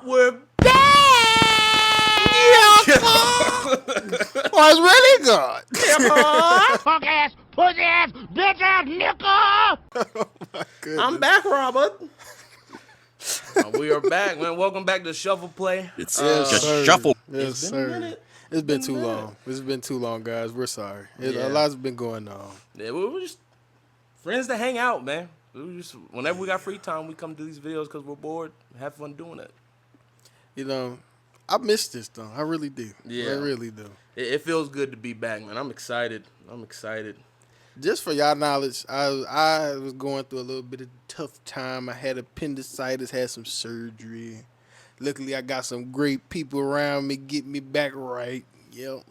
We're back! Oh, it's really good. Punk ass, pussy ass, bitch ass, nigga! Oh my goodness. I'm back, Robert. We are back, man. Welcome back to Shuffle Play. It's Yes, just sir. shuffle. Yes, It's been a sir. minute. It's been too long. It's been too long, guys. We're sorry. Yeah. A lot's been going on. Yeah, we're just friends that hang out, man. Whenever we got free time, we come do these videos because we're bored. Have fun doing it. You know, I miss this though. I really do. Yeah. I really do. It feels good to be back, man. I'm excited. Just for y'all knowledge, I was going through a little bit of tough time. I had appendicitis, had some surgery. Luckily, I got some great people around me, get me back right. Yep.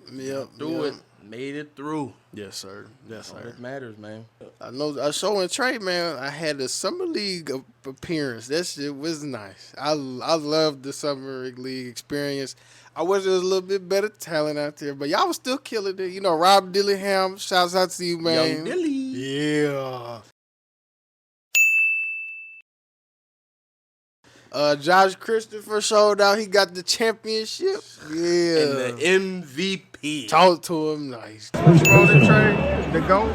Through it. Made it through. Yes, sir. Yes, All sir. that matters, man. I know. I showing Trey, man. I had a summer league appearance. That shit was nice. I loved the summer league experience. I wish there was a little bit better talent out there, but y'all was still killing it. You know, Rob Dillingham. Shouts out to you, man. Young Dilly. Yeah. Josh Christopher showed out. He got the championship. Yeah. And the MVP. Talk to him nice. What's wrong with Trey? The GOAT?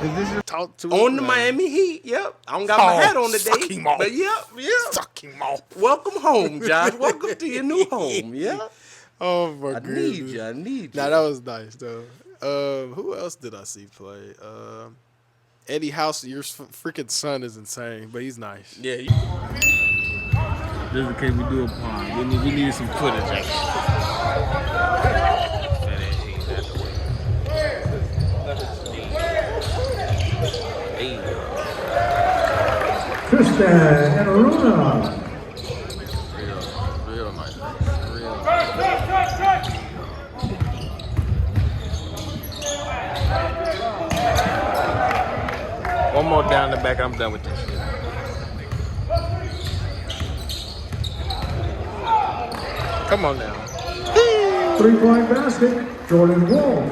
Is this your Talk to him On the nice. Miami Heat, yep. I don't got my hat on suck today. him off. But yep. Suck him off. Welcome home, Josh. Welcome to your new home, yeah. Oh my I goodness. need you. Nah, that was nice though. Who else did I see play? Eddie House, your freaking son is insane, but he's nice. Yeah, Just in case we do a pond. We need some footage. Tristan and Aruna. real nice. One more down the back, I'm done with this shit. Come on now. 3-point basket, Jordan Wall.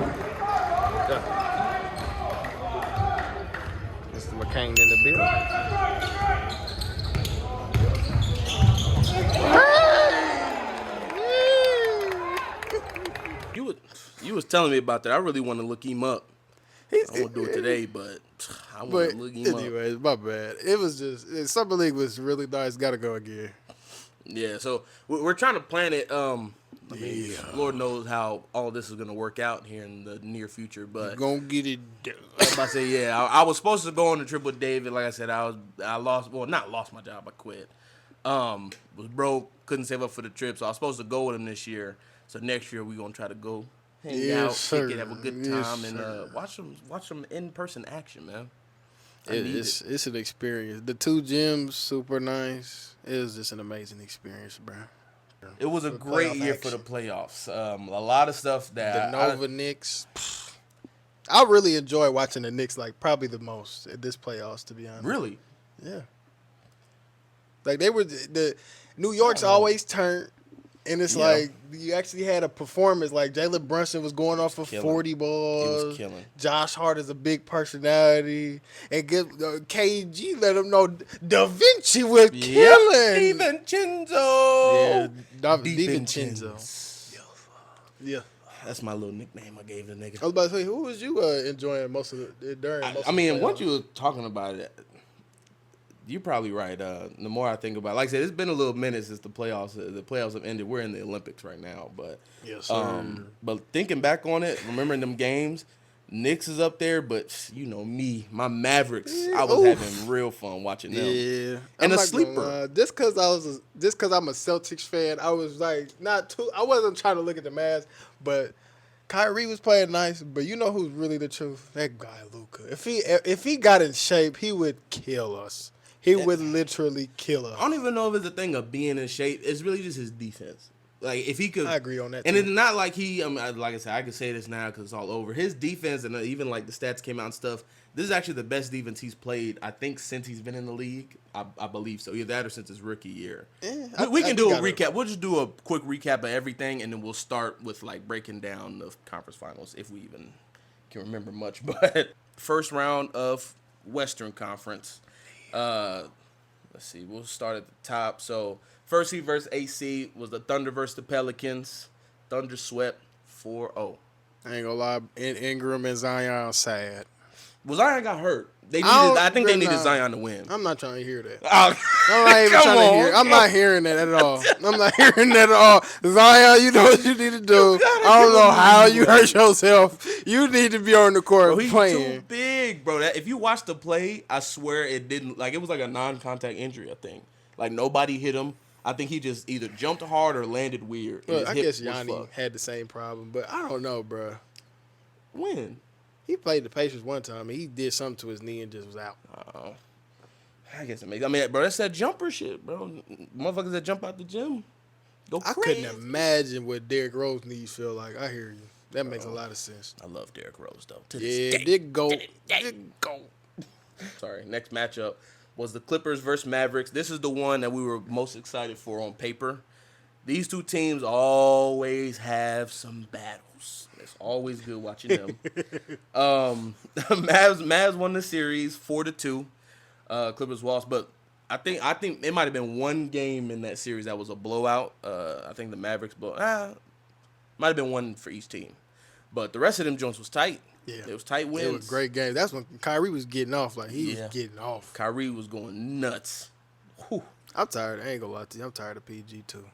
Mr. McCain in the building. You was telling me about that. I really want to look him up. I won't do it today, but I want But to look him up. anyways, my bad. It was just summer league was really nice. Got to go again. Yeah, so we're trying to plan it. Lord knows how all this is gonna work out here in the near future, but Gonna get it done. I say, yeah, I was supposed to go on the trip with David. Like I said, I not lost my job, I quit. Was broke, couldn't save up for the trip, so I was supposed to go with him this year. So next year we're gonna try to go hang Yes, out, sir. kick it, have a good Yes, time, and sir. watch some in-person action, man. I need It's an experience. The two gyms, super nice. It was just an amazing experience, bro. It was a For great playoff year action. for the playoffs. A lot of stuff The that Nova Knicks. I really enjoy watching the Knicks like probably the most at this playoffs, to be honest. really. Yeah. Like they were the New York's always turned, and it's Yeah. like you actually had a performance. Like Jalen Brunson was going off for Killing. 40 balls. He was killing. Josh Hart is a big personality, and KG let him know Da Vinci was killing. DiVincenzo. Yeah, DiVincenzo. DiVincenzo. Yeah. That's my little nickname I gave the nigga. I was about to say, who was you enjoying most of it during? Most I of mean, the once playoffs? you were talking about it, you're probably right. The more I think about it, like I said, it's been a little minute since the playoffs. The playoffs have ended. We're in the Olympics right now, but Yes, sir. but thinking back on it, remembering them games, Knicks is up there, but you know me, my Mavericks. I was Oof. having real fun watching them. Yeah, And I'm a not gonna sleeper. lie. Just because I'm a Celtics fan, I was like I wasn't trying to look at the Mavs, but Kyrie was playing nice. But you know who's really the truth? That guy Luka. If he got in shape, he would kill us. He would literally kill us. I don't even know if it's a thing of being in shape. It's really just his defense. Like if he could, I agree on that, And too. it's not like like I said, I can say this now because it's all over. His defense and even like the stats came out and stuff. This is actually the best defense he's played, I think, since he's been in the league. I believe so. Either that or since his rookie year. We can do a recap. We'll just do a quick recap of everything, and then we'll start with like breaking down the conference finals if we even can remember much. But first round of Western Conference. Let's see. We'll start at the top. So First heat versus AC was the Thunder versus the Pelicans. Thunder swept 4-0. I ain't gonna lie, Ingram and Zion sad. Well, Zion got hurt. I think they needed Zion to win. I'm not trying to hear that. Oh, I'm not even trying to hear. I'm not hearing that at all. I'm not hearing that at all. Zion, you know what you need to do. I don't know how you hurt yourself. You need to be on the court Bro, he's playing. too big, bro. If you watch the play, I swear it didn't. Like, it was like a non-contact injury, I think. Like, nobody hit him. I think he just either jumped hard or landed weird. Well, I guess Yanni had the same problem, but I don't know, bro. When? He played the Pacers one time, and he did something to his knee and just was out. I guess it makes. I mean, bro, that's that jumper shit, bro. Motherfuckers that jump out the gym go I crazy. couldn't imagine what Derrick Rose knees feel like. I hear you. That makes a lot of sense. I love Derrick Rose, though. Yeah, did go. Sorry, next matchup was the Clippers versus Mavericks. This is the one that we were most excited for on paper. These two teams always have some battles. It's always good watching them. Mavs won the series 4-2. Clippers lost, but I think it might have been one game in that series that was a blowout. I think the Mavericks might have been one for each team, but the rest of them joints was tight. Yeah, it was tight wins. It was a great game. That's when Kyrie was getting off. Like he was getting off. Kyrie was going nuts. Whew. I'm tired. I ain't gonna lie to you. I'm tired of PG too.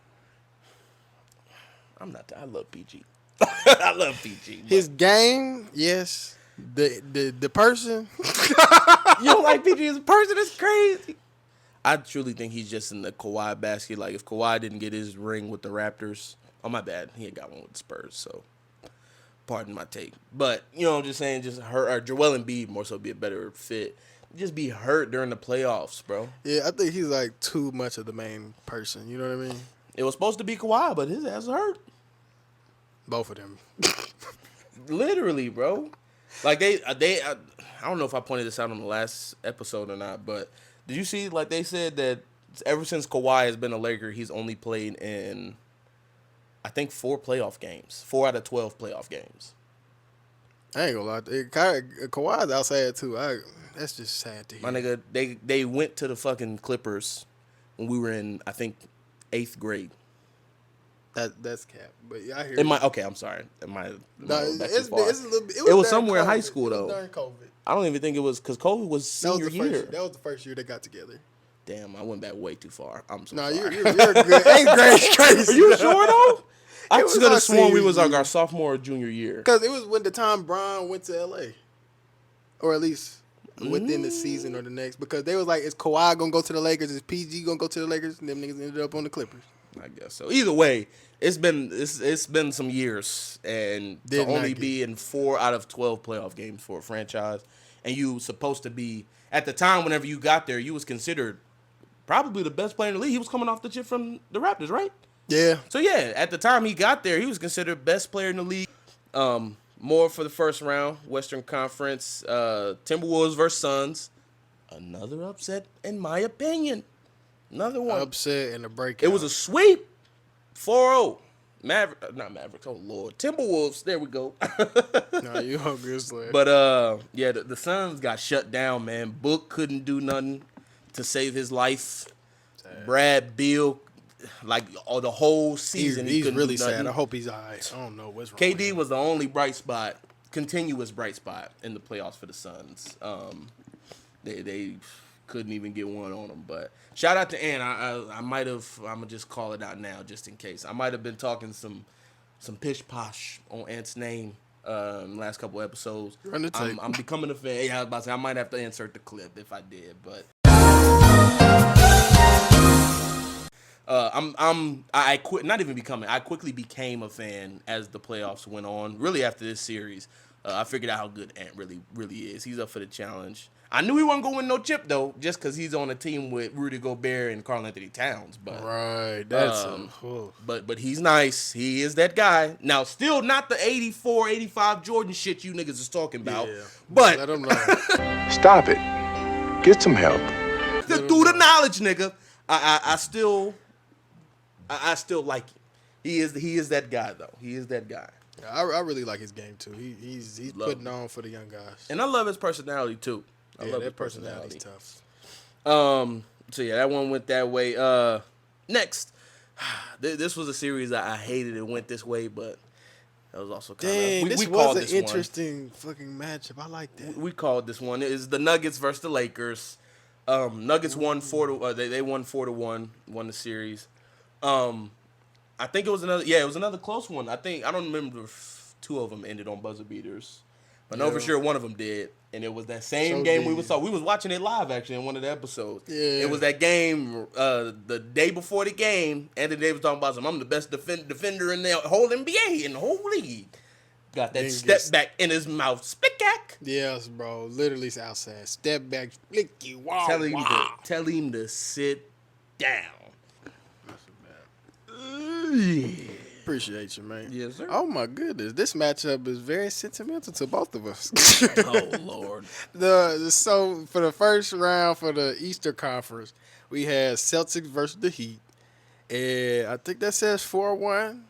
I'm not. I love PG. I love PG. His game, yes. The person. You don't like PG as a person? That's crazy. I truly think he's just in the Kawhi basket. Like, if Kawhi didn't get his ring with the Raptors, oh, my bad. He had got one with the Spurs, so pardon my take. But, you know, I'm just saying, just hurt, or Joel Embiid more so be a better fit. Just be hurt during the playoffs, bro. Yeah, I think he's like too much of the main person. You know what I mean? It was supposed to be Kawhi, but his ass hurt. Both of them. Literally, bro. Like, I don't know if I pointed this out on the last episode or not, but did you see, like, they said that ever since Kawhi has been a Laker, he's only played in, I think, 4 playoff games. 4 out of 12 playoff games. I ain't gonna lie. Kawhi's outside, too. That's just sad to hear. My nigga, they went to the fucking Clippers when we were in, I think, 8th grade. That's cap. But yeah, I hear It might, okay, I'm sorry. It might it's a little bit. It was somewhere in high school, though. During COVID. I don't even think it was, because COVID was senior year. That was the first year they got together. Damn, I went back way too far. I'm so No, sorry. you're good. Ain't crazy. Are you sure, though? I was could have our sworn we senior was like year. our sophomore or junior year. Because it was when the time Bron went to LA. Or at least within the season or the next. Because they was like, is Kawhi going to go to the Lakers? Is PG going to go to the Lakers? And them niggas ended up on the Clippers. I guess so. Either way, it's been some years, and Did to not only get- be in 4 out of 12 playoff games for a franchise, and you supposed to be at the time whenever you got there, you was considered probably the best player in the league. He was coming off the chip from the Raptors, right? Yeah. So yeah, at the time he got there, he was considered best player in the league. More for the first round, Western Conference, Timberwolves versus Suns. Another upset, in my opinion. Another one. Upset and a breakout. It was a sweep. 4-0. Not Mavericks. Oh Lord. Timberwolves. There we go. Nah, you hungry sled. But yeah, the Suns got shut down, man. Book couldn't do nothing to save his life. Brad Beal, like the whole season, he he's couldn't really do nothing. sad. I hope he's all right. I don't know what's wrong. KD was the only bright spot, continuous bright spot in the playoffs for the Suns. They couldn't even get one on them. But shout out to Ant. I might have. I'm gonna just call it out now, just in case. I might have been talking some pish posh on Ant's name in the last couple episodes. Run the tape. I'm becoming a fan. Yeah, I was about to say I might have to insert the clip if I did, but. I quit, not even becoming. I quickly became a fan as the playoffs went on. Really, after this series, I figured out how good Ant really is. He's up for the challenge. I knew he wasn't going to win no chip though, just because he's on a team with Rudy Gobert and Karl Anthony Towns. But Right. That's but he's nice. He is that guy. Now, still not the 84, 85 Jordan shit you niggas is talking about. Yeah. But Let him know. Stop it. Get some help. through the knowledge, nigga, I still like him. He is that guy though. He is that guy. I really like his game too. He's Love putting him. on for the young guys. And I love his personality too. I Yeah, love that his personality. personality's tough. So yeah, that one went that way. Next, this was a series that I hated. It went this way, but that was also kind Dang, of this called was this an one. interesting fucking matchup. I like that. We called this one. It is the Nuggets versus the Lakers. Nuggets won 4-1. They won 4-1. Won the series. I think it was another. Yeah, it was another close one. I don't remember if two of them ended on buzzer beaters. I know for sure one of them did, and it was that same game we saw. We was watching it live actually in one of the episodes. Yeah, it was that game the day before the game. Anthony Davis talking about I'm the best defender in the whole NBA in the whole league. Got that step back in his mouth, spick-ack. Yes, bro. Literally outside. Step back, flicky, wow, Tell him to sit down. Appreciate you, man. Yes, sir. Oh my goodness, this matchup is very sentimental to both of us. Oh Lord. So for the first round for the Eastern Conference, we had Celtics versus the Heat, and I think that says 4-1.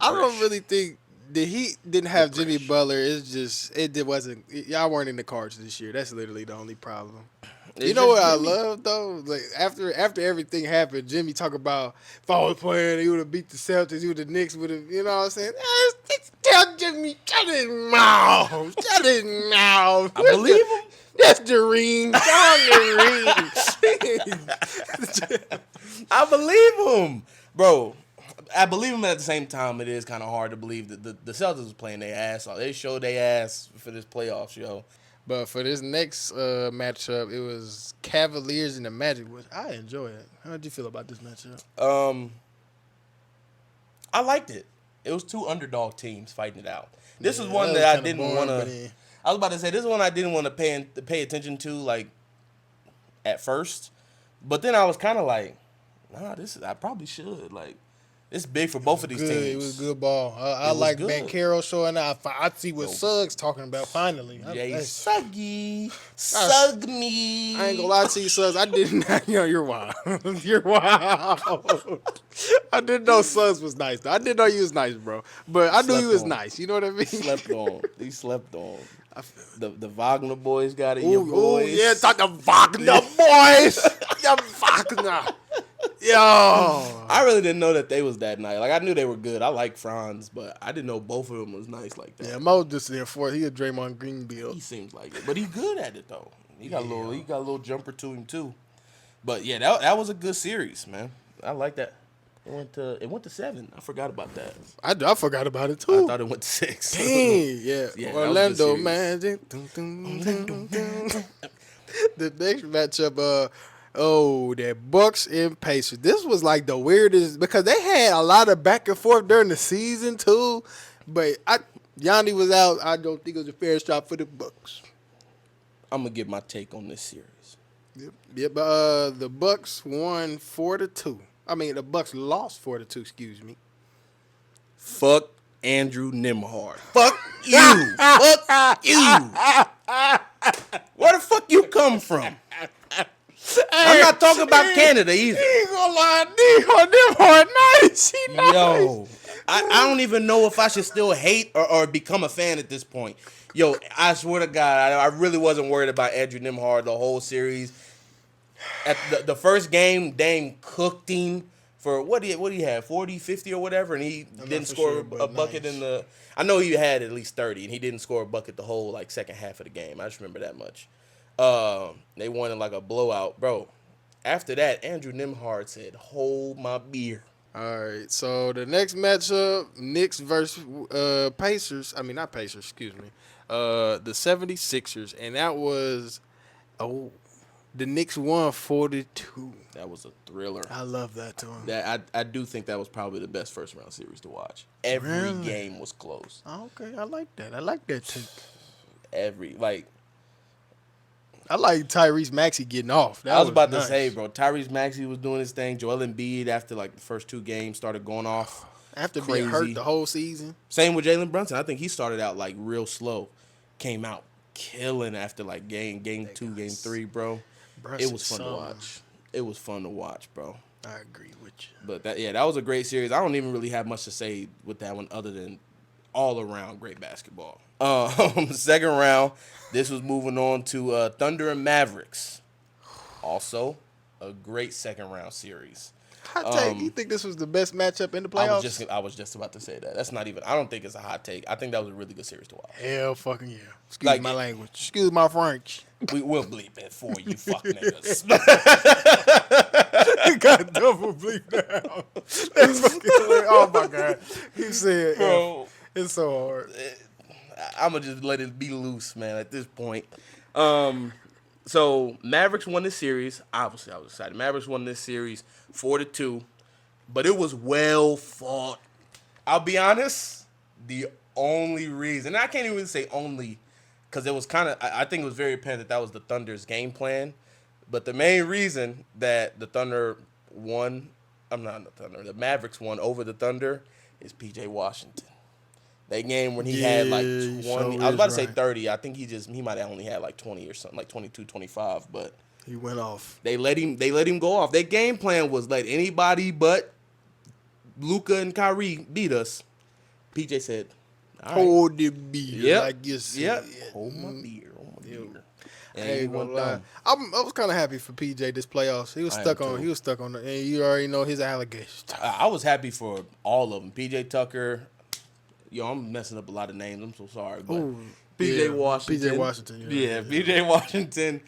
I don't really think the Heat didn't have Jimmy Butler. It's just wasn't. Y'all weren't in the cards this year. That's literally the only problem. You know what I love though? Like after everything happened, Jimmy talk about if I was playing, he would have beat the Celtics, he would the Knicks would have, you know what I'm saying? Tell Jimmy, shut his mouth. Shut his mouth. I believe him. That's the ring. The ring. I believe him. Bro, I believe him at the same time. It is kind of hard to believe that the Celtics was playing their ass off. They showed their ass for this playoffs, yo. But for this next matchup, it was Cavaliers and the Magic, which I enjoy it. How did you feel about this matchup? I liked it. It was two underdog teams fighting it out. This was one that I didn't want to. I was about to say this is one I didn't want to pay attention to like at first, but then I was kind of like, nah, I probably should like. It's big for both of these teams. It was good ball. I like Bankero showing up. I see what Suggs talking about finally. Suggy. Sug me. I ain't gonna lie to you, Suggs. I didn't. You're wild. You're wild. I didn't know Suggs was nice. I didn't know he was nice, bro. But I knew he was nice. You know what I mean? Slept on. He slept on. The Wagner boys got it. Ooh, your boys. Ooh, yeah, talk to Wagner boys. The Wagner. Yo, I really didn't know that they was that nice. Like I knew they were good. I like Franz, but I didn't know both of them was nice like that. Yeah, Mo just there for it. He a Draymond Green build. He seems like it, but he's good at it though. He got a little jumper to him too. But yeah, that was a good series, man. I like that. It went to 7. I forgot about that. I forgot about it too. I thought it went to 6. Dang, yeah. Orlando Magic. The next matchup, that Bucks and Pacers. This was like the weirdest because they had a lot of back and forth during the season too. But Yanni was out. I don't think it was a fair shot for the Bucks. I'm gonna give my take on this series. Yep. But the Bucks won 4-2. I mean, the Bucks lost 4-2. Excuse me. Fuck Andrew Nembhard. Fuck you. Fuck you. Where the fuck you come from? I'm not talking about Canada either. He ain't gonna lie. Nembhard nice. He nice. Yo, I don't even know if I should still hate or become a fan at this point. Yo, I swear to God, I really wasn't worried about Andrew Nembhard the whole series. At the first game, Dame cooked him for what he had, 40, 50 or whatever, and he didn't score a bucket in the. I know he had at least 30, and he didn't score a bucket the whole like second half of the game. I just remember that much. They won in like a blowout, bro. After that, Andrew Nembhard said, "Hold my beer." All right, so the next matchup, Knicks versus Pacers. I mean, not Pacers, excuse me. The 76ers, and that was the Knicks won 4-2. That was a thriller. I love that too. That I do think that was probably the best first round series to watch. Every game was close. Oh, okay, I like that. I like that too. I like Tyrese Maxey getting off. I was about to say, bro, Tyrese Maxey was doing his thing. Joel Embiid, after like the first 2 games, started going off. After being hurt the whole season. Same with Jalen Brunson. I think he started out like real slow. Came out killing after like game 2, game 3, bro. It was fun to watch. It was fun to watch, bro. I agree with you. But that was a great series. I don't even really have much to say with that one other than all around great basketball. Second round, this was moving on to Thunder and Mavericks. Also, a great second round series. Hot take. You think this was the best matchup in the playoffs? I was just about to say that. That's not even. I don't think it's a hot take. I think that was a really good series to watch. Hell fucking yeah. Excuse Like, my language. Excuse my French. We will bleep it for you, fuck niggas. You got double bleep now. That's fucking hilarious. Oh my god. He said, Bro. it's so hard. I'm gonna just let it be loose, man. At this point. So Mavericks won this series. Obviously, I was excited. Mavericks won this series 4-2, but it was well fought. I'll be honest. The only reason, and I can't even say only, because it was kind of. I think it was very apparent that was the Thunder's game plan. But the main reason that the Thunder won, the Mavericks won over the Thunder is P.J. Washington. That game when he had like 20, I was about to say 30. I think he might have only had like 20 or something, like 22, 25. But he went off. They let him go off. Their game plan was let anybody but Luka and Kyrie beat us. PJ said, all right. Hold the beer, like you said. Yep. Hold my beer. And I ain't gonna lie. I was kind of happy for PJ this playoffs. He was stuck on the, and you already know his allegations. I was happy for all of them. PJ Tucker. Yo, I'm messing up a lot of names. I'm so sorry. But PJ Washington. PJ Washington. Yeah, PJ Washington.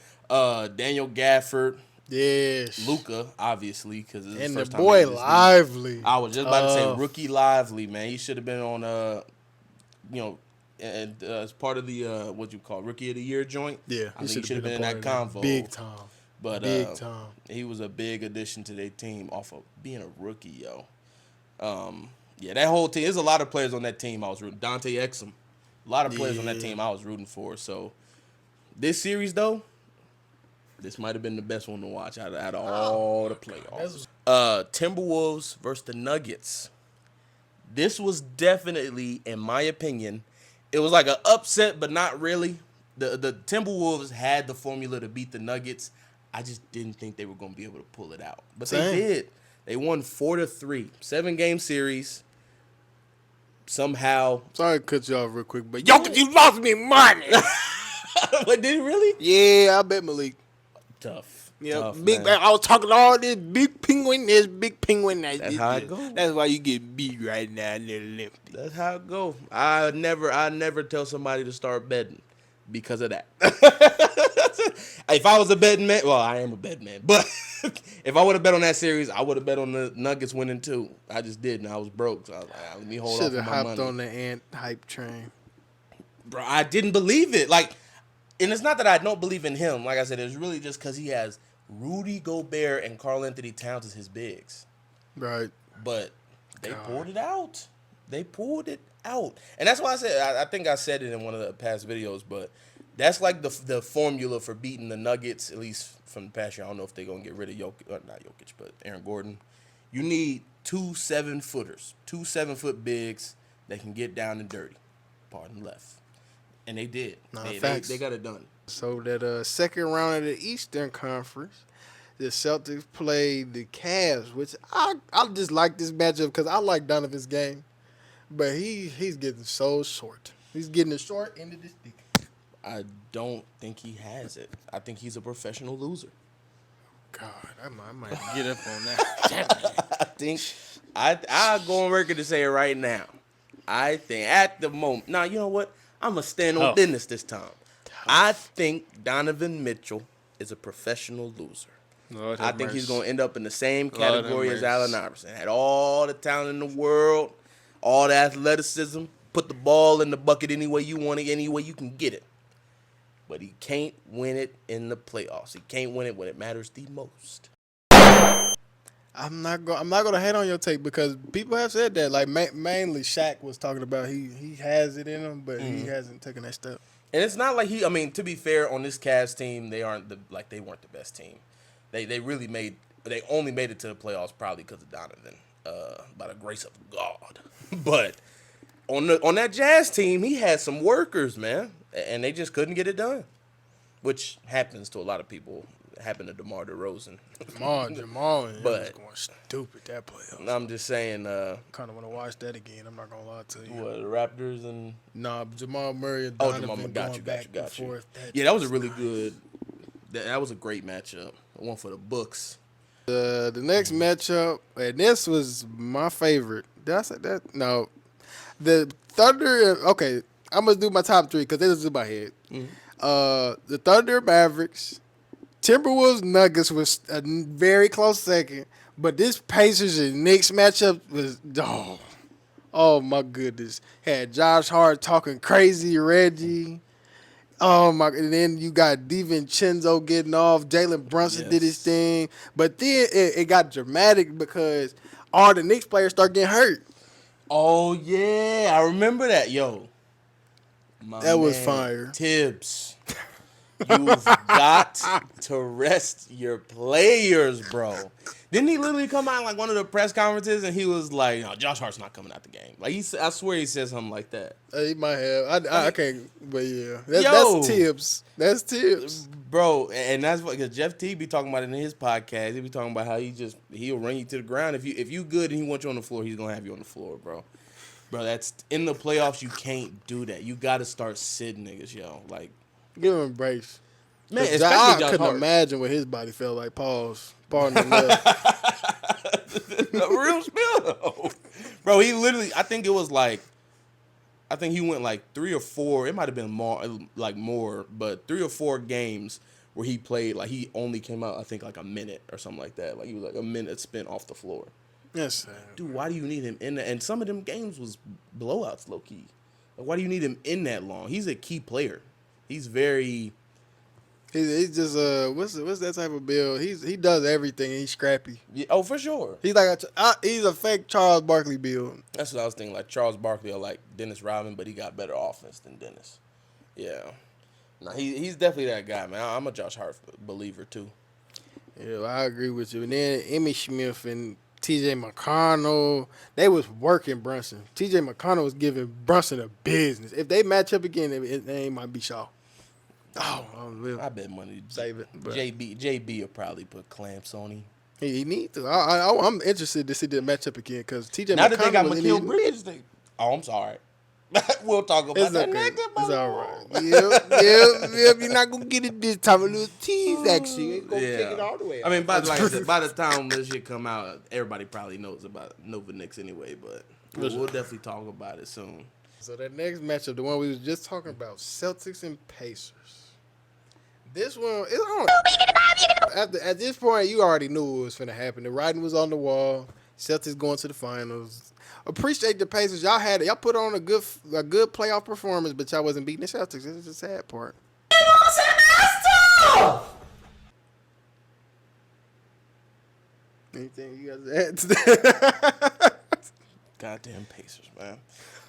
Daniel Gafford. Yes. Luka, obviously, because it's and the first the time boy Lively. I was just about to say rookie Lively, man. He should have been on as part of the what you call Rookie of the Year joint. Yeah, I think he should have been in that convo. Big time. But big time. He was a big addition to their team off of being a rookie, yo. Yeah, that whole team. There's a lot of players on that team I was rooting. Dante Exum. A lot of players on that team I was rooting for. So this series though, this might have been the best one to watch out of all the playoffs. Timberwolves versus the Nuggets. This was definitely, in my opinion, it was like an upset, but not really. The Timberwolves had the formula to beat the Nuggets. I just didn't think they were going to be able to pull it out. But they did. They won 4-3. 7-game series. Somehow. Sorry to cut you off real quick, but you lost me money. But did it really? Yeah, I bet Malik. Tough. Yeah, Tough, big. man. I was talking all this big penguin, this big penguin. That's how it goes. That's why you get beat right now in the Olympics. That's how it go. I never tell somebody to start betting because of that. If I was a betting man, well, I am a betting man, but if I would have bet on that series, I would have bet on the Nuggets winning too. I just didn't. I was broke, so I was like, let me hold on to my money. Should have hopped on the ant hype train, bro. I didn't believe it. Like, and it's not that I don't believe in him. Like I said, it's really just because he has Rudy Gobert and Karl Anthony Towns as his bigs. Right. But they pulled it out. They pulled it out. And that's why I said, I think I said it in one of the past videos, but that's like the formula for beating the Nuggets, at least from the past year. I don't know if they're going to get rid of but Aaron Gordon. You need 2 7-footers, 2 7-foot bigs that can get down and dirty. Pardon left. And they did. They got it done. So that second round of the Eastern Conference, the Celtics played the Cavs, which I just like this matchup because I like Donovan's game, but he's getting so short. He's getting the short end of the stick. I don't think he has it. I think he's a professional loser. God, I might get up on that. I'll go on record to say it right now. I think at the moment. Now, you know what? I'm going to stand on business this time. I think Donovan Mitchell is a professional loser. I think he's going to end up in the same category as Allen Iverson. Had all the talent in the world, all the athleticism, put the ball in the bucket any way you want it, any way you can get it. But he can't win it in the playoffs. He can't win it when it matters the most. I'm not gonna hate on your take because people have said that. Like mainly Shaq was talking about he has it in him, but he hasn't taken that step. And it's not like to be fair, on this Cavs team, they weren't the best team. They only made it to the playoffs probably because of Donovan, by the grace of God. But on that Jazz team, he had some workers, man, and they just couldn't get it done, which happens to a lot of people. It happened to DeMar DeRozan. Jamal, but was going stupid that playoffs. I'm just saying. Kind of want to watch that again. I'm not gonna lie to you. What, the Raptors and Jamal Murray and Donovan got you. Forth. Yeah, that was a really good. That was a great matchup. One for the books. The next matchup, and this was my favorite. Did I say that? No. The Thunder, okay, I'm going to do my top three because this is in my head. The Thunder Mavericks, Timberwolves Nuggets was a very close second, but this Pacers and Knicks matchup was, oh my goodness. Had Josh Hart talking crazy, Reggie. Oh my! And then you got DiVincenzo getting off. Jalen Brunson did his thing, but then it got dramatic because all the Knicks players start getting hurt. Oh yeah, I remember that. Yo, That was fire. Tibbs, you've got to rest your players, bro. Didn't he literally come out in like one of the press conferences and he was like, "No, Josh Hart's not coming out the game." Like I swear he said something like that. He might have. I can't. But yeah, that's Tibbs. That's Tibbs, bro. And that's what because Jeff T be talking about it in his podcast. He be talking about how he'll run you to the ground if you good and he wants you on the floor. He's gonna have you on the floor, bro. Bro, that's in the playoffs. You can't do that. You got to start sitting niggas, yo. Like, give him a brace. Man, I couldn't imagine what his body felt like. Pause. Pardon the left. A real spill, though. Bro, he literally, I think he went like 3 or 4. It might have been more, but 3 or 4 games where he played, like he only came out, I think, like a minute or something like that. Like he was like a minute spent off the floor. Yes, dude. Why do you need him in there? And some of them games was blowouts, low key. Like, why do you need him in that long? He's a key player. He's very. He's just what's that type of build? He does everything. And he's scrappy. Yeah, oh, for sure. He's like he's a fake Charles Barkley build. That's what I was thinking. Like Charles Barkley or like Dennis Rodman, but he got better offense than Dennis. Yeah. No, he's definitely that guy, man. I'm a Josh Hart believer too. Yeah, I agree with you. And then Emmitt Smith and T.J. McConnell, they was working Brunson. T.J. McConnell was giving Brunson a business. If they match up again, it name might be Shaw. Oh, I bet money save it. But JB will probably put clamps on him. He need to. I'm interested to see the matchup again because T.J. Now McConnell that they got Mikal Bridges, I'm sorry. We'll talk about that next. It's all right. Yep. You're not gonna get it this time. A little tease action. You ain't gonna take it all the way out. I mean, by the time this shit come out, everybody probably knows about Nova Knicks anyway. But we'll definitely talk about it soon. So that next matchup, the one we was just talking about, Celtics and Pacers. This one is on. At this point, you already knew what was finna happen. The writing was on the wall. Celtics going to the finals. Appreciate the Pacers. Y'all had it. Y'all put on a good playoff performance, but y'all wasn't beating the Celtics. This is the sad part. Anything you guys add to that? Goddamn Pacers, man.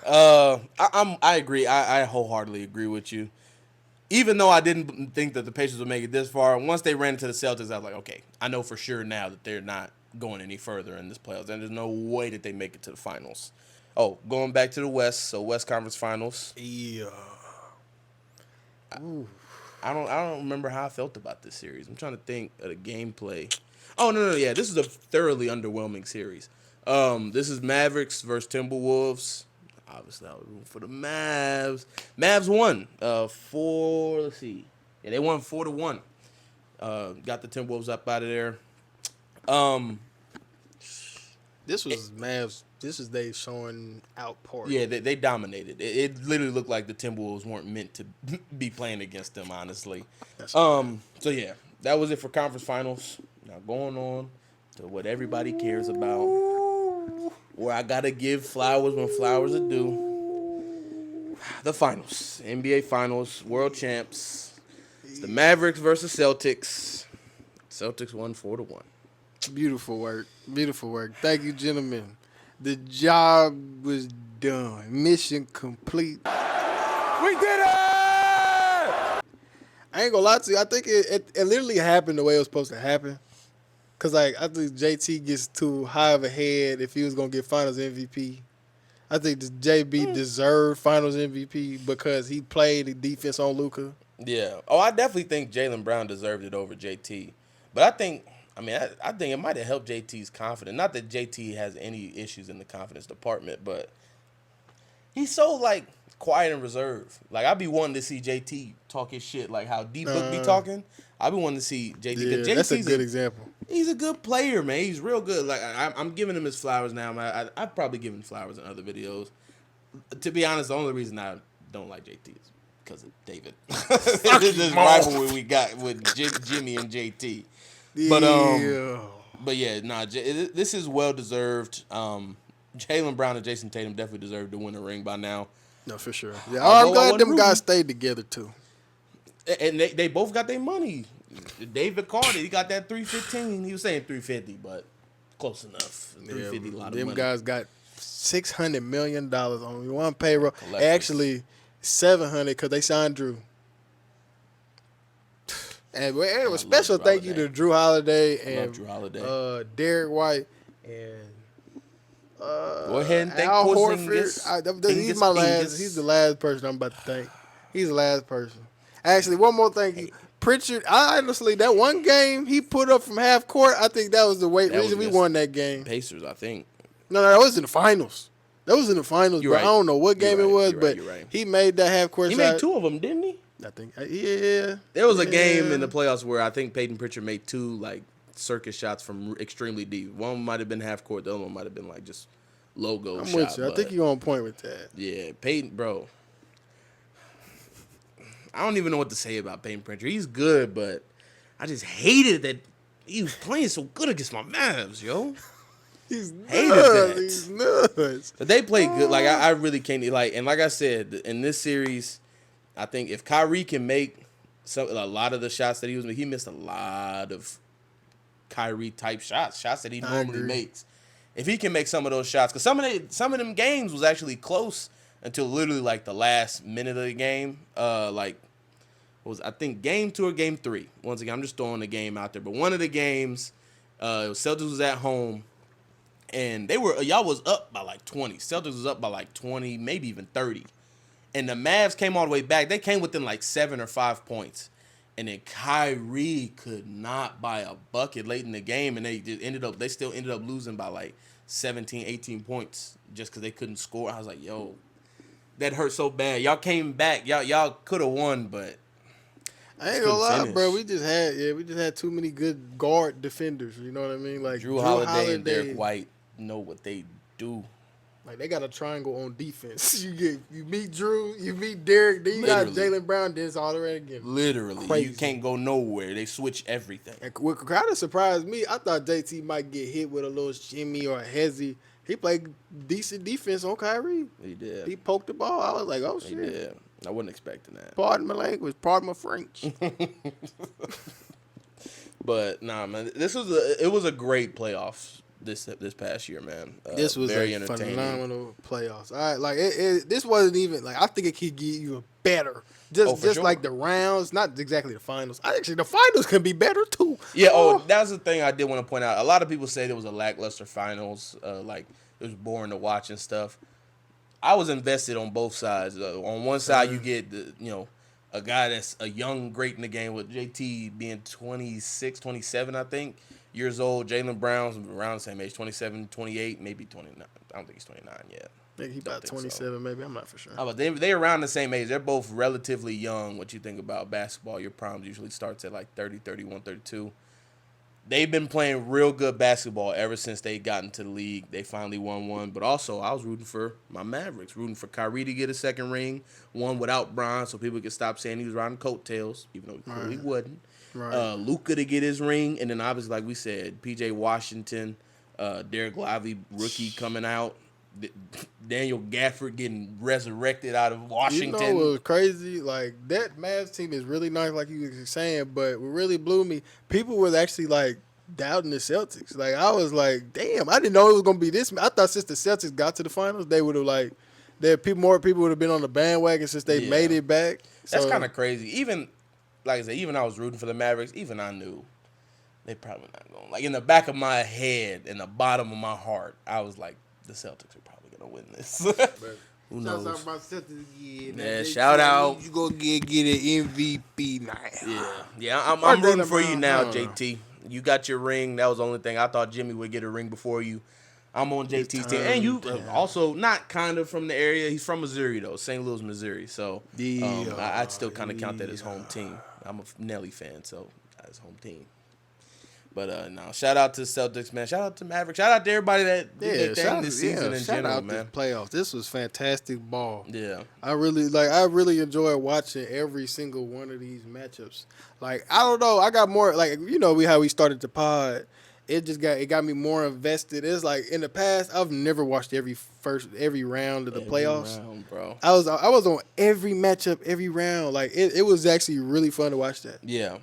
I agree. I wholeheartedly agree with you. Even though I didn't think that the Pacers would make it this far, once they ran into the Celtics, I was like, okay, I know for sure now that they're not going any further in this playoffs, and there's no way that they make it to the finals. Oh, going back to the West, so West Conference Finals. Yeah. I don't remember how I felt about this series. I'm trying to think of the gameplay. Oh no, yeah, this is a thoroughly underwhelming series. This is Mavericks versus Timberwolves. Obviously, I was rooting for the Mavs. Mavs won. Let's see. Yeah, they won 4-1. Got the Timberwolves up out of there. This was Mavs. This is they showing out party. Yeah, they dominated. It literally looked like the Timberwolves weren't meant to be playing against them, honestly. So yeah, that was it for conference finals. Now going on to what everybody cares about, where I gotta give flowers when flowers are due. The finals, NBA Finals, World Champs. It's the Mavericks versus Celtics. Celtics won 4-1. Beautiful work. Beautiful work. Thank you, gentlemen. The job was done. Mission complete. We did it! I ain't gonna lie to you. I think it literally happened the way it was supposed to happen. Cause like I think JT gets too high of a head if he was gonna get Finals MVP. I think JB deserved Finals MVP because he played the defense on Luka. Yeah. Oh, I definitely think Jaylen Brown deserved it over JT. But I think it might have helped JT's confidence. Not that JT has any issues in the confidence department, but he's so like quiet and reserved. Like I be wanting to see JT talk his shit, like how D Book be talking. I be wanting to see JT. Yeah, that's a good example. He's a good player, man. He's real good. Like I'm giving him his flowers now. Man. I've probably given flowers in other videos. To be honest, the only reason I don't like JT is because of David. This rivalry we got with Jimmy and JT. But yeah, nah. This is well deserved. Jaylen Brown and Jason Tatum definitely deserve to win a ring by now. No, for sure. Yeah, I'm glad them guys stayed together too. And they both got their money. David Carter, he got that $315. He was saying $350, but close enough. $350, a lot of money. Them guys got $600 million on one payroll. Collectors. Actually, $700 because they signed Drew. And a special thank you to Drew Holiday and Derek White and go ahead and thank Al Porzingis. Horford. He's my last. He's the last person I'm about to thank. He's the last person. Actually, one more thank you. Pritchard, honestly, that one game he put up from half court, I think that was the reason we won that game. Pacers, I think. No, that was in the finals. That was in the finals, bro. Right. I don't know what game it was, but he made that half court shot. He made two of them, didn't he? I think, yeah. There was a game in the playoffs where I think Peyton Pritchard made two, like, circus shots from extremely deep. One might have been half court. The other one might have been, like, just logo I'm shot. with you. I think you're on point with that. Yeah, Peyton, bro. I don't even know what to say about Peyton Pritchard. He's good, but I just hated that he was playing so good against my Mavs, yo. He's hated nuts. that. He's nuts. But they played good. Like, I really can't, like, and like I said, in this series, I think if Kyrie can make a lot of the shots that he missed a lot of Kyrie-type shots that he normally makes. If he can make some of those shots, because some of them games was actually close until literally like the last minute of the game. I think game 2 or game 3. Once again, I'm just throwing the game out there. But one of the games, Celtics was at home, and y'all was up by like 20. Celtics was up by like 20, maybe even 30. And the Mavs came all the way back. They came within like 7 or 5 points. And then Kyrie could not buy a bucket late in the game, and they still ended up losing by like 17, 18 points just because they couldn't score. I was like, yo, that hurt so bad. Y'all came back. Y'all could have won, but I ain't gonna lie, bro. We just had too many good guard defenders. You know what I mean? Like Drew Holiday and Derek White know what they do. Like they got a triangle on defense. You meet Drew, you meet Derek, then you got Jaylen Brown, then it's all around again. Literally, crazy. You can't go nowhere. They switch everything. And what kind of surprised me, I thought JT might get hit with a little shimmy or a hezzy. He played decent defense on Kyrie. He did. He poked the ball. I was like, oh shit. He did. I wasn't expecting that. Pardon my language. Pardon my French. But nah, man, it was a great playoffs this past year, man. This was very a entertaining. phenomenal playoffs. All right, like this wasn't even like I think it could get even better. Just sure. Like the rounds, not exactly the finals. Actually, the finals can be better too. Yeah. That's the thing I did want to point out. A lot of people say it was a lackluster finals. Like it was boring to watch and stuff. I was invested on both sides. On one side, you get a guy that's a young great in the game with JT being 26, 27, I think, years old. Jaylen Brown's around the same age, 27, 28, maybe 29. I don't think he's 29 yet. I think he's about 27, maybe. I'm not for sure. But they're around the same age. They're both relatively young. What you think about basketball, your prime usually starts at like 30, 31, 32. They've been playing real good basketball ever since they got into the league. They finally won one. But also, I was rooting for my Mavericks, rooting for Kyrie to get a second ring, one without Bron, so people could stop saying he was riding coattails, even though he clearly wasn't. Right. Luka to get his ring, and then obviously, like we said, P.J. Washington, Derek Lively, rookie coming out, Daniel Gafford getting resurrected out of Washington. You know what was crazy? Like, that Mavs team is really nice, like you were saying, but what really blew me, people were actually, like, doubting the Celtics. Like, I was like, damn, I didn't know it was going to be this. I thought since the Celtics got to the finals, they would have, like, more people would have been on the bandwagon since they made it back. That's kind of crazy. Even, like I said, even I was rooting for the Mavericks, even I knew they probably not going. Like, in the back of my head, in the bottom of my heart, I was like, the Celtics are probably going to win this. Who knows? Shout out my Celtics again. Yeah, shout out. You go get an MVP night. Yeah, I'm rooting for you now, JT. You got your ring. That was the only thing. I thought Jimmy would get a ring before you. I'm on JT's team. And you also not kind of from the area. He's from Missouri, though. St. Louis, Missouri. So I'd still kind of count that as home team. I'm a Nelly fan, so that's home team. But no, shout out to the Celtics, man. Shout out to Maverick. Shout out to everybody that did their thing this season in general, out man. The playoffs. This was fantastic ball. Yeah. I really enjoy watching every single one of these matchups. Like, I don't know, I got more, like, how we started the pod. It got me more invested. It's like in the past, I've never watched every round of the playoffs. Round, bro. I was on every matchup, every round. Like it was actually really fun to watch that. Yeah.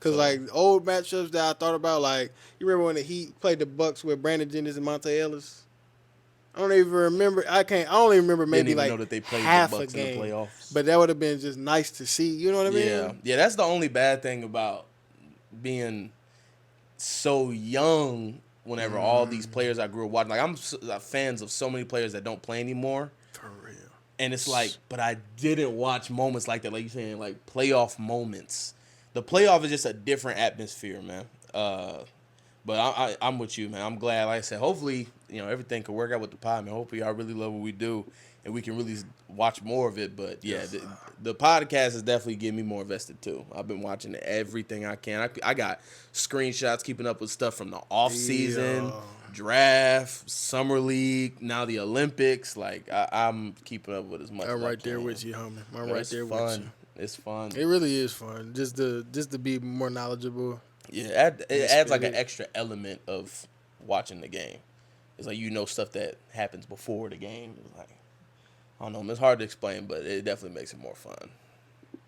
Cause like old matchups that I thought about, like you remember when the Heat played the Bucks with Brandon Jennings and Monte Ellis? I don't even remember. I don't even remember maybe like know that they played half the Bucks a game. in the playoffs. But that would have been just nice to see. You know what I mean? Yeah. That's the only bad thing about being so young. Whenever all these players I grew up watching, like I'm fans of so many players that don't play anymore. For real. And it's like, but I didn't watch moments like that, like you're saying, like playoff moments. The playoff is just a different atmosphere, man. But I'm with you, man. I'm glad. Like I said, hopefully, everything can work out with the pod, man. Hopefully, I really love what we do, and we can really watch more of it. But yeah, the podcast is definitely getting me more invested too. I've been watching everything I can. I got screenshots, keeping up with stuff from the off season, draft, summer league, now the Olympics. Like I'm keeping up with as much. I'm as right I there can. with you, homie. I'm right there with you. It's fun. It really is fun. Just to be more knowledgeable. Yeah, it adds like an extra element of watching the game. It's like stuff that happens before the game. It's like, I don't know, it's hard to explain, but it definitely makes it more fun.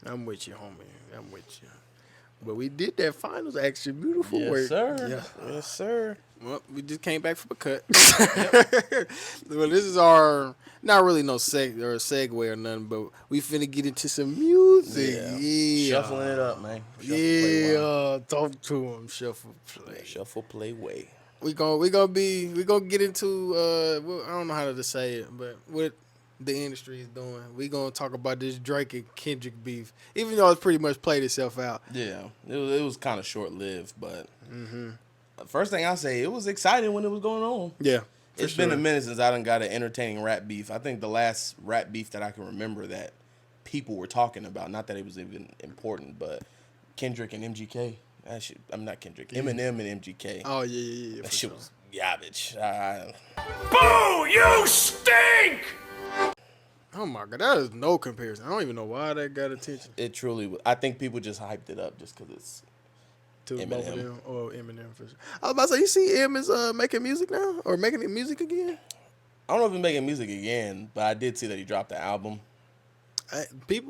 I'm with you, homie. I'm with you. But we did that finals action. Beautiful work. Yes, sir. Yeah. Yes, sir. Well, we just came back from a cut. Well, this is our, not really no segue or nothing, but we finna get into some music. Yeah. Shuffling it up, man. Talk to him. Shuffle play. Shuffle play way. We gonna get into I don't know how to say it, but what the industry is doing. We gonna talk about this Drake and Kendrick beef, even though it's pretty much played itself out. Yeah, it was kind of short lived, but first thing I say, it was exciting when it was going on. Yeah, it's been a minute since I done got an entertaining rap beef. I think the last rap beef that I can remember that people were talking about, not that it was even important, but Kendrick and MGK. That shit, I'm not Kendrick. Eminem and MGK. Oh yeah. That shit was garbage. Boo! You stink! Oh my God, that is no comparison. I don't even know why that got attention. It truly was. I think people just hyped it up just because it's To Eminem. both of them, or Eminem for sure. I was about to say, you see M is making music now, or making music again? I don't know if he's making music again, but I did see that he dropped the album. He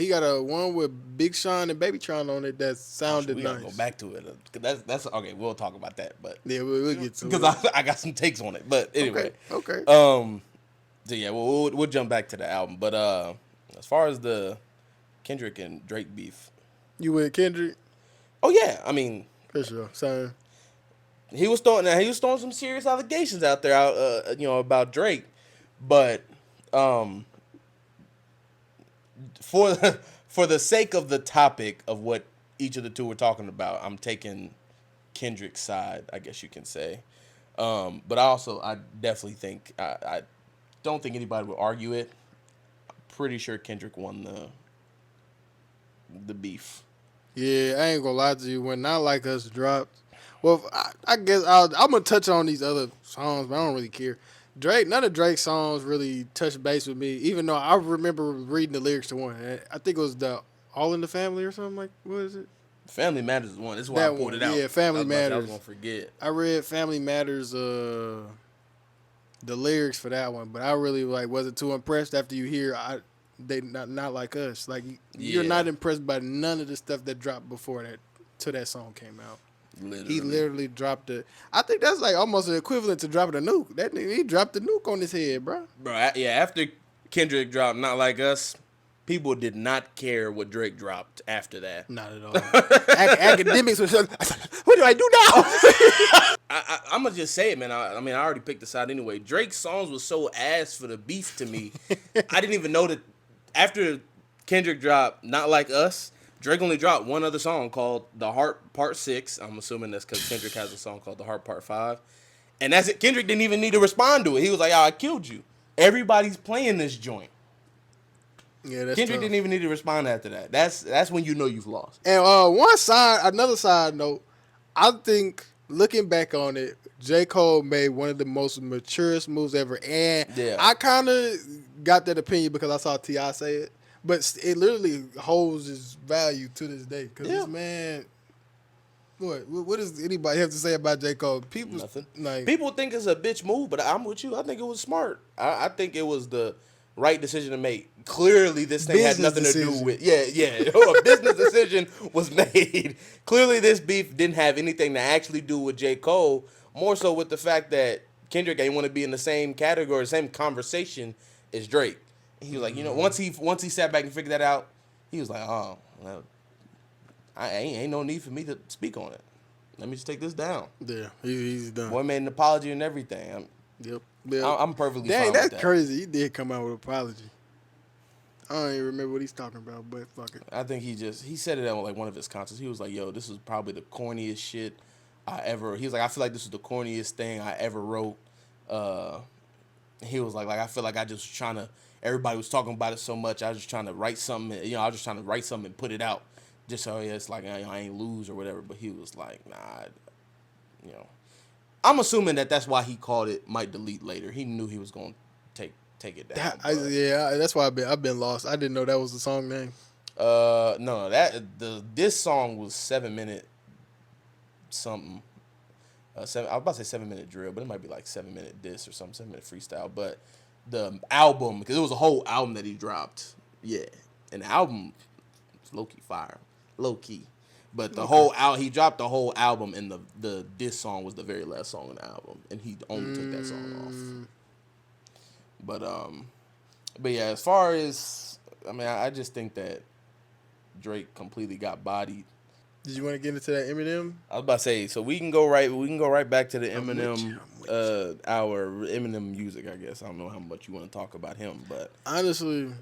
got a one with Big Sean and Baby Tron on it that sounded We nice. gotta go back to it. That's okay. We'll talk about that, but Yeah, we'll get to it. because I got some takes on it. But anyway, Okay. So yeah, we'll jump back to the album. But as far as the Kendrick and Drake beef, You with Kendrick? oh yeah, I mean For sure. Same. he was throwing some serious allegations out there, about Drake, but for the sake of the topic of what each of the two were talking about, I'm taking Kendrick's side, I guess you can say. But I definitely think I don't think anybody would argue it. I'm pretty sure Kendrick won the beef. Yeah, I ain't gonna lie to you. When Not Like Us dropped, well, I guess I'm gonna touch on these other songs, but I don't really care. None of Drake's songs really touched base with me, even though I remember reading the lyrics to one. I think it was the All in the Family or something like. What is it? Family Matters is one. That's why I pulled it out. Yeah, Family Matters. I was gonna forget. I read Family Matters, the lyrics for that one, but I really wasn't too impressed after you hear they not like us. Like you're not impressed by none of the stuff that dropped before that till that song came out. He literally dropped it. I think that's like almost an equivalent to dropping a nuke. That nigga, he dropped the nuke on his head, bro. Bro, yeah, after Kendrick dropped Not Like Us, people did not care what Drake dropped after that. Not at all. Academics was like, what do I do now? I'm going to just say it, man. I mean, I already picked the side anyway. Drake's songs was so ass for the beef to me. I didn't even know that after Kendrick dropped Not Like Us, Drake only dropped one other song called The Heart Part 6. I'm assuming that's because Kendrick has a song called The Heart Part 5. And that's it. Kendrick didn't even need to respond to it. He was like, "Oh, I killed you." Everybody's playing this joint. Yeah, that's Kendrick tough. didn't even need to respond after that. That's when you know you've lost. And another side note, I think looking back on it, J. Cole made one of the most maturest moves ever. And Yeah. I kind of got that opinion because I saw T.I. say it. But it literally holds its value to this day. Because this man, what does anybody have to say about J. Cole? People, Nothing. like, People think it's a bitch move, but I'm with you. I think it was smart. I think it was the right decision to make. Clearly, this thing had Business nothing to decision. do with a business decision was made. Clearly, this beef didn't have anything to actually do with J. Cole. More so with the fact that Kendrick ain't want to be in the same category, same conversation as Drake. He was like, once he sat back and figured that out, he was like, oh, well, I ain't no need for me to speak on it. Let me just take this down. yeah, he's done. Boy made an apology and everything. Yep. I'm perfectly Dang, fine that's with that. crazy. He did come out with an apology. I don't even remember what he's talking about, but fuck it. I think he said it at like one of his concerts. He was like, "Yo, this is probably the corniest shit I ever." He was like, "I feel like this is the corniest thing I ever wrote." He was like I feel like I just was trying to. Everybody was talking about it so much. I was just trying to write something. I was just trying to write something and put it out, just so it's like I ain't lose or whatever. But he was like, "Nah, I'm assuming that's why he called it might delete later. He knew he was gonna take it down. That's why I've been lost. I didn't know that was the song name. No, this song was 7 minute something. I was about to say 7 minute drill, but it might be like 7 minute diss or something, 7 minute freestyle. But the album, because it was a whole album that he dropped. Yeah, and the album, low key fire, low key. But the whole he dropped the whole album, and the diss song was the very last song on the album, and he only took that song off. But yeah, as far as I just think that Drake completely got bodied. Did you want to get into that Eminem? I was about to say, so we can go right back to the Eminem our Eminem music, I guess. I don't know how much you want to talk about him, but Honestly,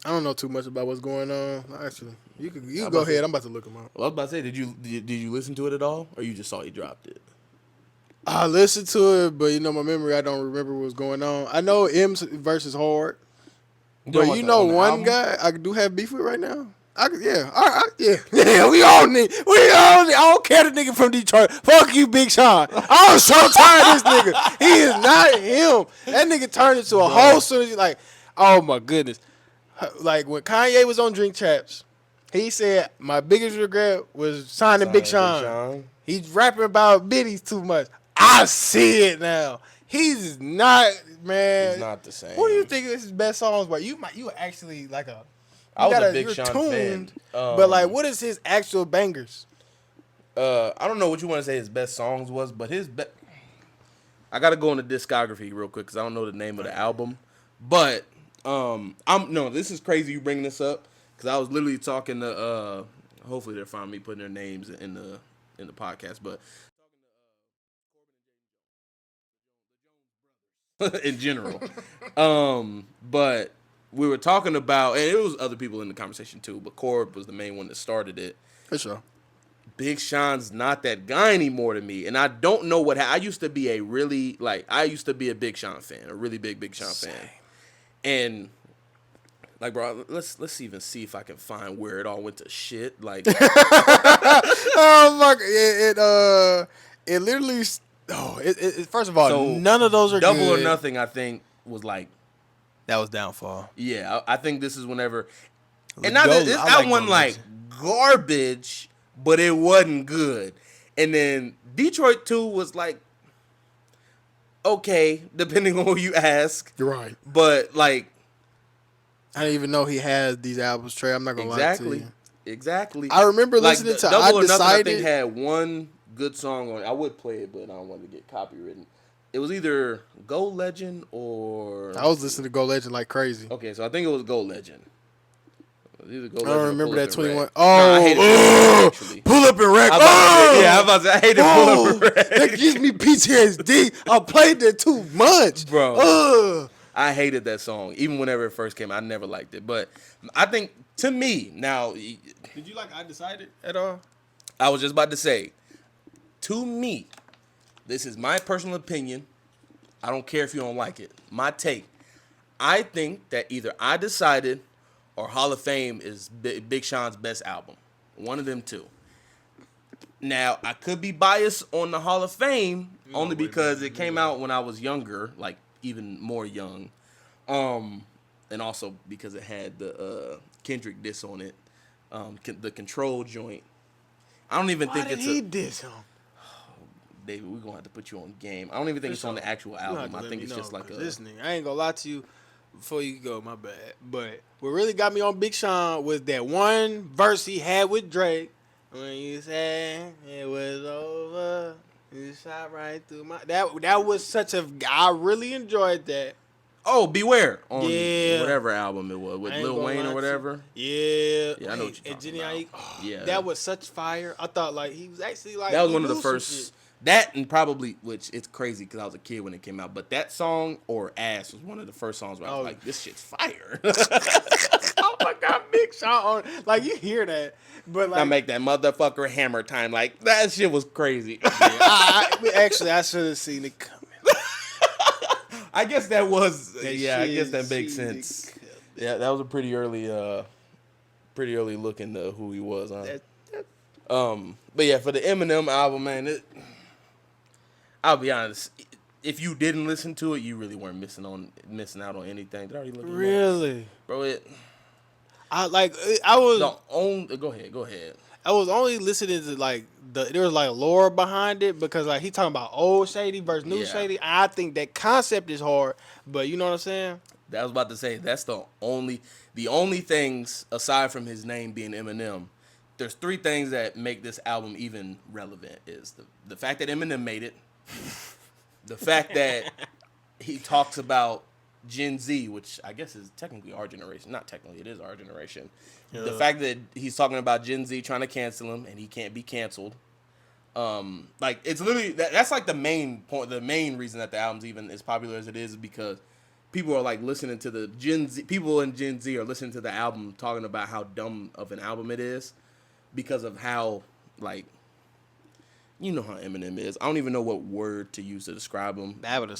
I don't know too much about what's going on. Actually, you go ahead. I'm about to look him up. I was about to say, did you listen to it at all, or you just saw he dropped it? I listened to it, but my memory, I don't remember what was going on. I know M's verse is hard, but on the album? guy I do have beef with right now. Yeah. We all I don't care the nigga from Detroit. Fuck you, Big Sean. I'm so tired of this nigga. He is not him. That nigga turned into a whole soon like, oh my goodness. Like when Kanye was on Drink Champs, he said my biggest regret was signing Big Sean. He's rapping about biddies too much. I see it now. He's not, man. He's not the same. What do you think is his best songs? But you actually like a. I was a Big Sean fan. But like, what is his actual bangers? I don't know what you want to say his best songs was, but I gotta go on the discography real quick because I don't know the name of the album. But this is crazy you bringing this up because I was literally talking to hopefully they're fine me putting their names in the podcast, but in general, but we were talking about, and it was other people in the conversation too, but Corb was the main one that started it. For sure. Big Sean's not that guy anymore to me, and I don't know what I used to be a Big Sean fan, a really Big Sean fan, and like, bro, let's even see if I can find where it all went to shit. Like, oh my, it literally. Oh, first of all, so none of those are Double good. or Nothing. I think was like. That was Downfall. Yeah, I think this is whenever, and Go- not this I album like like garbage, but it wasn't good. And then Detroit 2 was like okay, depending on who you ask. You're right. But like, I didn't even know he had these albums, Trey. I'm not gonna lie to you. Exactly. I remember listening to Double I or Nothing, I Decided. think had one good song on it. I would play it, but I don't want to get copywritten. It was either Go Legend or I was listening to Go Legend like crazy. okay, so I think it was Go Legend. It was either Go I Legend don't or remember Pull that Up and 21. Wreck. Oh, I hated it, actually. Pull Up and Wreck. I was about to say, I hated Pull Up and Wreck. That gives me PTSD. I played that too much, Bro. I hated that song. Even whenever it first came out, I never liked it. But I think, to me, now... Did you like I Decided at all? I was just about to say, to me, This is my personal opinion. I don't care if you don't like it. My take. I think that either I Decided or Hall of Fame is Big Sean's best album. One of them two. Now, I could be biased on the Hall of Fame only because it came out when I was younger, like even more young. And also because it had the Kendrick diss on it, the Control joint. I don't even think Why did it's he diss him? David, we're gonna have to put you on game. I don't even think it's on the actual album. I think it's just like this nigga. I ain't gonna lie to you. Before you go, my bad. But what really got me on Big Sean was that one verse he had with Drake. When you said it was over, you shot right through my. That was such a. I really enjoyed that. Oh, Beware on Yeah. whatever album it was with I ain't Lil gonna Wayne lie or to whatever. Yeah. Yeah, I know what you're And talking Jenny about. Aiko, Yeah. that was such fire. I thought like he was actually like That was he one of the knew some first. shit. That and probably, which it's crazy because I was a kid when it came out, but that song or Ass was one of the first songs where I was Oh. like, this shit's fire. Oh my God, Big Sean! Like you hear that, but like I make that motherfucker hammer time. Like, that shit was crazy. actually, I should have seen it coming. I guess that was, That yeah, I shit guess that makes seen it sense. coming. Yeah, that was a pretty early look into who he was, huh? But yeah, for the Eminem album, man, I'll be honest. If you didn't listen to it, you really weren't missing out on anything. Did I already look at it up? Really, Bro? I was Go ahead. I was only listening to like there was like lore behind it because like he talking about old Shady versus new Yeah. Shady. I think that concept is hard, but you know what I'm saying? That was about to say that's the only things aside from his name being Eminem. There's three things that make this album even relevant: is the fact that Eminem made it, the fact that he talks about Gen Z, which I guess is technically our generation. Not technically, it is our generation. Yeah. The fact that he's talking about Gen Z trying to cancel him and he can't be canceled. Like it's literally that's like the main point. The main reason that the album's even as popular as it is because people are like listening to the Gen Z. People in Gen Z are listening to the album talking about how dumb of an album it is because of how like. You know how Eminem is. I don't even know what word to use to describe him. That and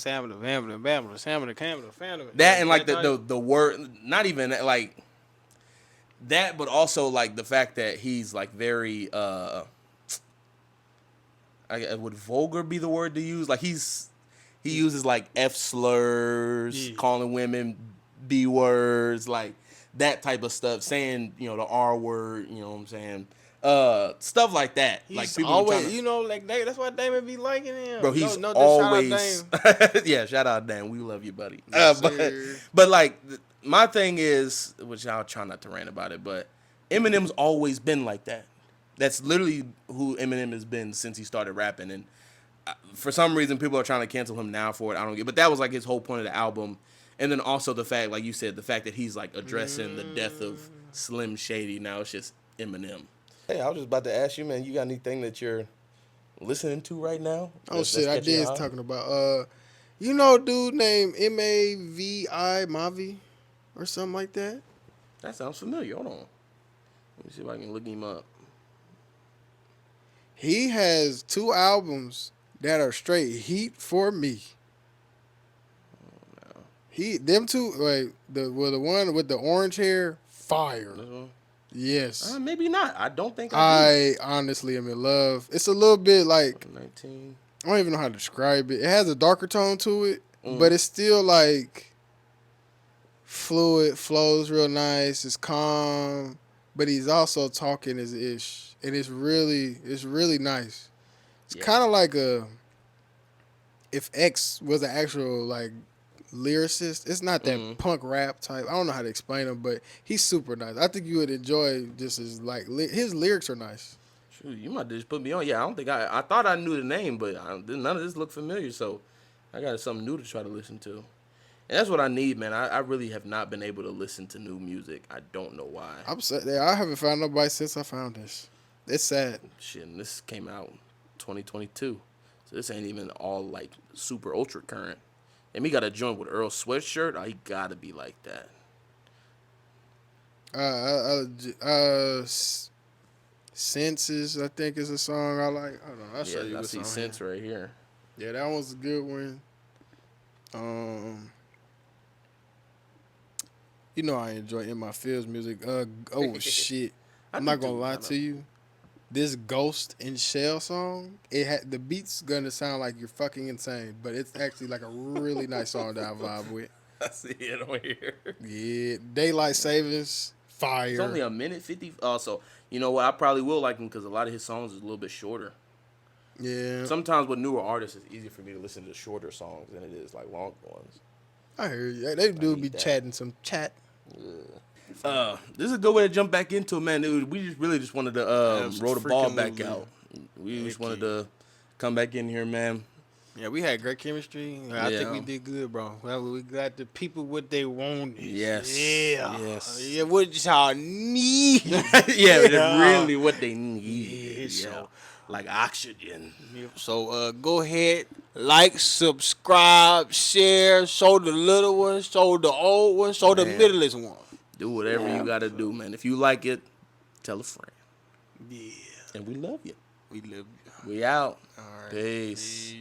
like the word, not even like that, but also like the fact that he's like very would vulgar be the word to use? Like he uses like F slurs, calling women B words, like that type of stuff, saying, you know, the R word, you know what I'm saying? Stuff like that. He's like people always, you know, like that's why Damon be liking him. Bro, he's no, always shout out Dame. yeah, shout out Dan. We love you, buddy. Yes, but like my thing is, which I'll try not to rant about it, but Eminem's always been like that. That's literally who Eminem has been since he started rapping, and for some reason people are trying to cancel him now for it. I don't get, but that was like his whole point of the album, and then also the fact, like you said, the fact that he's like addressing the death of Slim Shady. Now it's just Eminem. Hey, I was just about to ask you, man, you got anything that you're listening to right now? Oh shit, I did talking about you know a dude named Mavi or something like that? That sounds familiar. Hold on. Let me see if I can look him up. He has 2 albums that are straight heat for me. Oh, no. Them two, like the one with the orange hair, fire. This one? Yes. Maybe not. I don't think I do. I honestly am in love. It's a little bit like 19. I don't even know how to describe it. It has a darker tone to it, but it's still like fluid, flows real nice. It's calm, but he's also talking his ish, and it's really nice. It's kind of like if X was an actual like lyricist. It's not that punk rap type. I don't know how to explain him, but he's super nice. I think you would enjoy just his like his lyrics are nice. Shoot, you might just put me on. Yeah, I don't think I thought I knew the name, but none of this looked familiar. So I got something new to try to listen to, and that's what I need, man. I really have not been able to listen to new music. I don't know why. I'm sad. I haven't found nobody since I found this. It's sad. Shit, and this came out 2022, so this ain't even all like super ultra current. And he got a joint with Earl Sweatshirt. Oh, he gotta be like that. Senses, I think is a song I like. Hold on, I'll show you. I the see song Sense here. right here. Yeah, that was a good one. You know I enjoy In My Fields music. Oh shit. I'm do not gonna too, lie I know. to you. This Ghost in Shell song, the beat's gonna sound like you're fucking insane, but it's actually like a really nice song that I vibe with. I see it on here. Yeah, Daylight Savings, fire. It's only a minute 50. So you know what? I probably will like him because a lot of his songs is a little bit shorter. Yeah, Sometimes with newer artists, it's easier for me to listen to shorter songs than it is like longer ones. I hear you. They do need be that. chatting some chat. This is a good way to jump back into it, man. We just wanted to roll the ball back Freaking out. We just wanted Heck yeah. to come back in here, man. Yeah, we had great chemistry. I think we Yeah. did good, bro. Well, we got the people what they wanted. Yes. Yeah. Yes. Yeah, what y'all need. Yeah, that's really what they need. Yeah, Yeah, so- like oxygen. So go ahead, like, subscribe, share, show the little one, show the old one, show the Man. middlest one. Do whatever you gotta do, man. If you like it, tell a friend. Yeah. And we love you. We live. We out. All right. Peace.